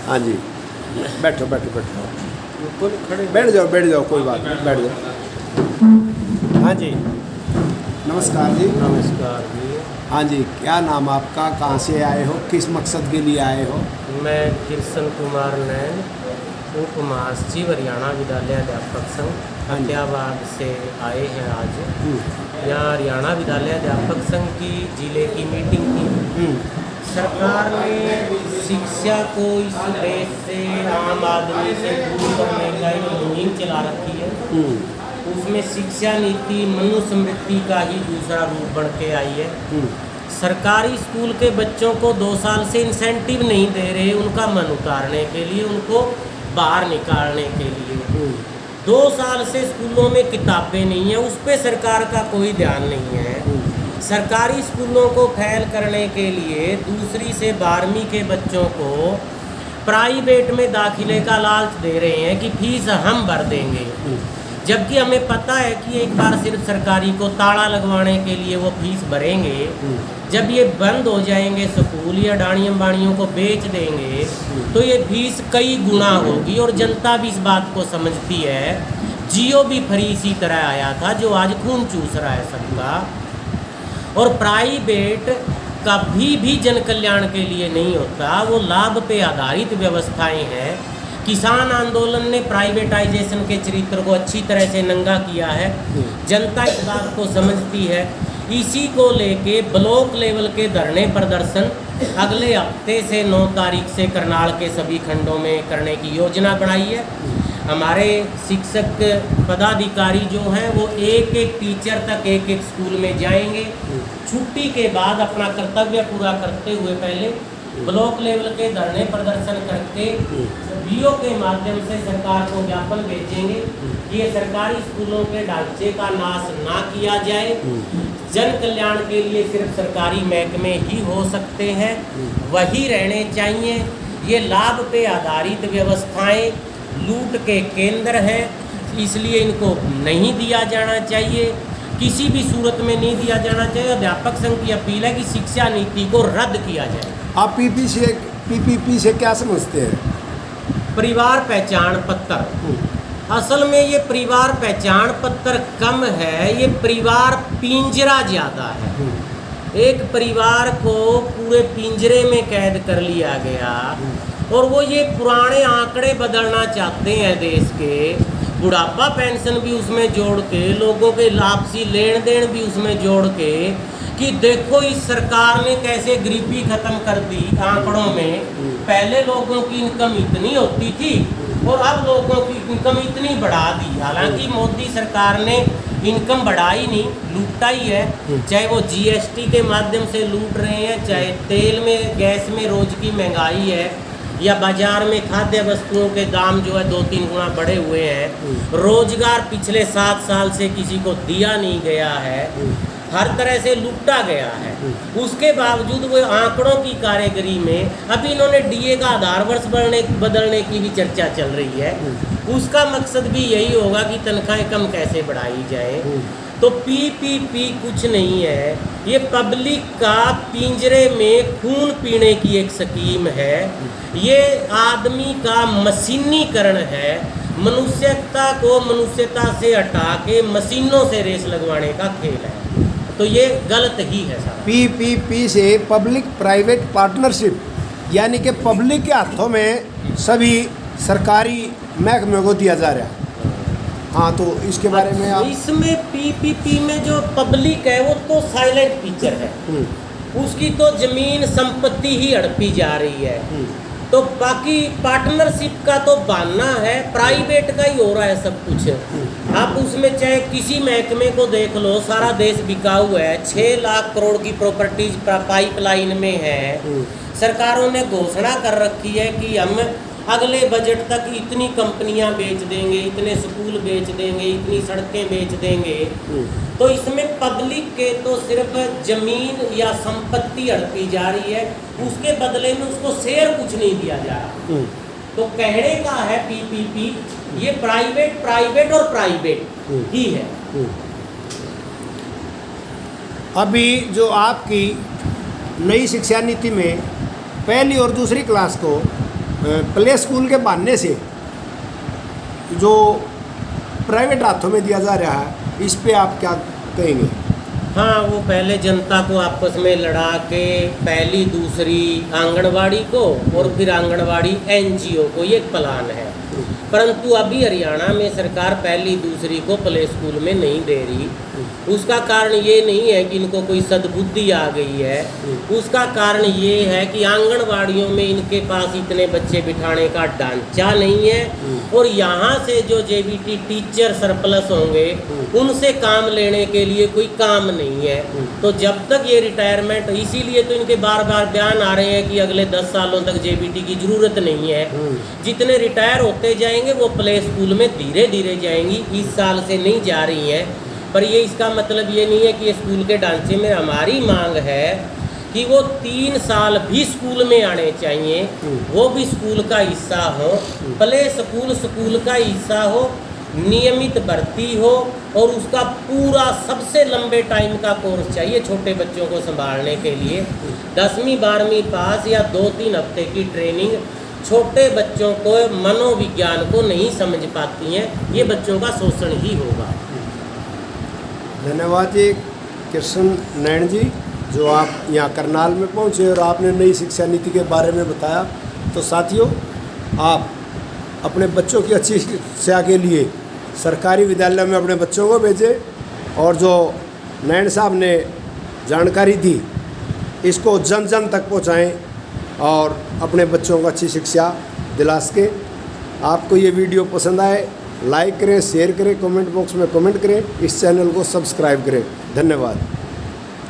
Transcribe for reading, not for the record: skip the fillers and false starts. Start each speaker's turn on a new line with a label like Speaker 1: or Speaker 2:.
Speaker 1: हाँ जी, बैठो बैठो बैठो,
Speaker 2: बिल्कुल खड़े
Speaker 1: बैठ जाओ, कोई बात नहीं, बैठ जाओ। हाँ जी, नमस्कार जी।
Speaker 2: नमस्कार जी।
Speaker 1: हाँ जी, क्या नाम आपका, कहाँ से आए हो, किस मकसद के लिए आए हो?
Speaker 2: मैं कृष्ण कुमार नैन, उप महासचिव हरियाणा विद्यालय अध्यापक संघ फतेहाबाद से आए हैं आज। यहाँ हरियाणा विद्यालय अध्यापक संघ की जिले की मीटिंग थी। सरकार ने शिक्षा को इस देश से, आम आदमी से दूर करने का एक मुहिम चला रखी है। उसमें शिक्षा नीति मनुस्मृति का ही दूसरा रूप बढ़ के आई है। सरकारी स्कूल के बच्चों को 2 साल से इंसेंटिव नहीं दे रहे उनका मन उतारने के लिए, उनको बाहर निकालने के लिए। 2 साल से स्कूलों में किताबें नहीं है, उस पर सरकार का कोई ध्यान नहीं है। सरकारी स्कूलों को फेल करने के लिए दूसरी से 12वीं के बच्चों को प्राइवेट में दाखिले का लालच दे रहे हैं कि फीस हम भर देंगे, जबकि हमें पता है कि एक बार सिर्फ सरकारी को ताला लगवाने के लिए वो फीस भरेंगे। जब ये बंद हो जाएंगे स्कूल या डाणियों बाणियों को बेच देंगे तो ये फीस कई गुना होगी, और जनता भी इस बात को समझती है। जियो भी फ्री इसी तरह आया था जो आज खून चूस रहा है सबका। और प्राइवेट कभी भी जन कल्याण के लिए नहीं होता, वो लाभ पे आधारित व्यवस्थाएं हैं। किसान आंदोलन ने प्राइवेटाइजेशन के चरित्र को अच्छी तरह से नंगा किया है, जनता इस बात को समझती है। इसी को लेके ब्लॉक लेवल के धरने प्रदर्शन अगले हफ्ते से 9 तारीख से करनाल के सभी खंडों में करने की योजना बनाई है। हमारे शिक्षक पदाधिकारी जो हैं वो एक एक टीचर तक एक एक स्कूल में जाएंगे। छुट्टी के बाद अपना कर्तव्य पूरा करते हुए पहले ब्लॉक लेवल के धरने प्रदर्शन करके बीओ के माध्यम से सरकार को ज्ञापन भेजेंगे कि ये सरकारी स्कूलों के ढांचे का नाश ना किया जाए। जन कल्याण के लिए सिर्फ सरकारी महकमे ही हो सकते हैं, वही रहने चाहिए। ये लाभ पे आधारित व्यवस्थाएं लूट के केंद्र हैं, इसलिए इनको नहीं दिया जाना चाहिए, किसी भी सूरत में नहीं दिया जाना चाहिए। अध्यापक संघ की अपील है कि शिक्षा नीति को रद्द किया जाए।
Speaker 1: आप पीपीपी से क्या समझते हैं?
Speaker 2: परिवार पहचान पत्र, असल में ये परिवार पहचान पत्र कम है, ये परिवार पिंजरा ज़्यादा है। एक परिवार को पूरे पिंजरे में कैद कर लिया गया, और वो ये पुराने आंकड़े बदलना चाहते हैं देश के। बुढ़ापा पेंशन भी उसमें जोड़ के, लोगों के आपसी लेन देन भी उसमें जोड़ के, कि देखो इस सरकार ने कैसे गरीबी खत्म कर दी आंकड़ों में। पहले लोगों की इनकम इतनी होती थी और अब लोगों की इनकम इतनी बढ़ा दी। हालांकि मोदी सरकार ने इनकम बढ़ाई नहीं, लूटा ही है। चाहे वो जीएसटी के माध्यम से लूट रहे हैं, चाहे तेल में गैस में रोज की महंगाई है, या बाजार में खाद्य वस्तुओं के दाम जो है 2-3 गुना बढ़े हुए हैं। रोजगार पिछले 7 साल से किसी को दिया नहीं गया है, हर तरह से लूटा गया है। उसके बावजूद वो आंकड़ों की कारीगरी में अभी इन्होंने डीए का आधार वर्ष बदलने की भी चर्चा चल रही है। उसका मकसद भी यही होगा कि तनख्वाहें कम कैसे बढ़ाई जाए। तो पीपीपी कुछ नहीं है, ये पब्लिक का पिंजरे में खून पीने की एक स्कीम है। ये आदमी का मशीनीकरण है, मनुष्यता को मनुष्यता से हटा के मशीनों से रेस लगवाने का खेल है। तो ये गलत ही है साहब।
Speaker 1: पीपीपी से पब्लिक प्राइवेट पार्टनरशिप, यानी कि पब्लिक के हाथों में सभी सरकारी महकमे को दिया जा रहा है। हाँ, तो इसके बारे में आप...
Speaker 2: इसमें पीपीपी में जो पब्लिक है वो तो साइलेंट फीचर है, उसकी तो जमीन संपत्ति ही हड़पी जा रही है। तो बाकी पार्टनरशिप का तो बहाना है, प्राइवेट का ही हो रहा है सब कुछ। आप उसमें चाहे किसी महकमे को देख लो, सारा देश बिकाऊ है। 6 लाख करोड़ की प्रॉपर्टीज पाइपलाइन में है। सरकारों ने घोषणा कर रखी है कि हम अगले बजट तक इतनी कंपनियां बेच देंगे, इतने स्कूल बेच देंगे, इतनी सड़कें बेच देंगे। तो इसमें पब्लिक के तो सिर्फ जमीन या संपत्ति हड़पी जा रही है, उसके बदले में उसको शेयर कुछ नहीं दिया जा रहा। तो कहने का है पीपीपी ये प्राइवेट और प्राइवेट ही है।
Speaker 1: अभी जो आपकी नई शिक्षा नीति में पहली और दूसरी क्लास को प्ले स्कूल के बहाने से जो प्राइवेट हाथों में दिया जा रहा है, इस पे आप क्या कहेंगे?
Speaker 2: हाँ, वो पहले जनता को आपस में लड़ा के पहली दूसरी आंगनवाड़ी को और फिर आंगनवाड़ी एनजीओ को, ये एक प्लान है। परंतु अभी हरियाणा में सरकार पहली दूसरी को प्ले स्कूल में नहीं दे रही। उसका कारण ये नहीं है कि इनको कोई सद्बुद्धि आ गई है, उसका कारण ये है कि आंगनवाड़ियों में इनके पास इतने बच्चे बिठाने का ढांचा नहीं है और यहाँ से जो जेबीटी टीचर सरप्लस होंगे उनसे काम लेने के लिए कोई काम नहीं है। तो जब तक ये रिटायरमेंट, इसीलिए तो इनके बार बार बयान आ रहे हैं कि अगले 10 सालों तक जेबीटी की ज़रूरत नहीं है। जितने रिटायर होते जाएंगे वो प्ले स्कूल में धीरे धीरे जाएंगी, इस साल से नहीं जा रही हैं। पर ये इसका मतलब ये नहीं है कि स्कूल के ढांचे में हमारी मांग है कि वो 3 साल भी स्कूल में आने चाहिए, वो भी स्कूल का हिस्सा हो, प्ले स्कूल स्कूल का हिस्सा हो, नियमित भर्ती हो और उसका पूरा सबसे लंबे टाइम का कोर्स चाहिए छोटे बच्चों को संभालने के लिए। 10वीं 12वीं पास या 2-3 हफ्ते की ट्रेनिंग छोटे बच्चों को मनोविज्ञान को नहीं समझ पाती हैं, ये बच्चों का शोषण ही होगा।
Speaker 1: धन्यवाद जी कृष्ण नैन जी, जो आप यहाँ करनाल में पहुँचे और आपने नई शिक्षा नीति के बारे में बताया। तो साथियों, आप अपने बच्चों की अच्छी शिक्षा के लिए सरकारी विद्यालय में अपने बच्चों को भेजें और जो नैन साहब ने जानकारी दी इसको जन जन तक पहुँचाएँ और अपने बच्चों को अच्छी शिक्षा दिला सके। आपको ये वीडियो पसंद आए, लाइक करें, शेयर करें, कमेंट बॉक्स में कमेंट करें, इस चैनल को सब्सक्राइब करें। धन्यवाद।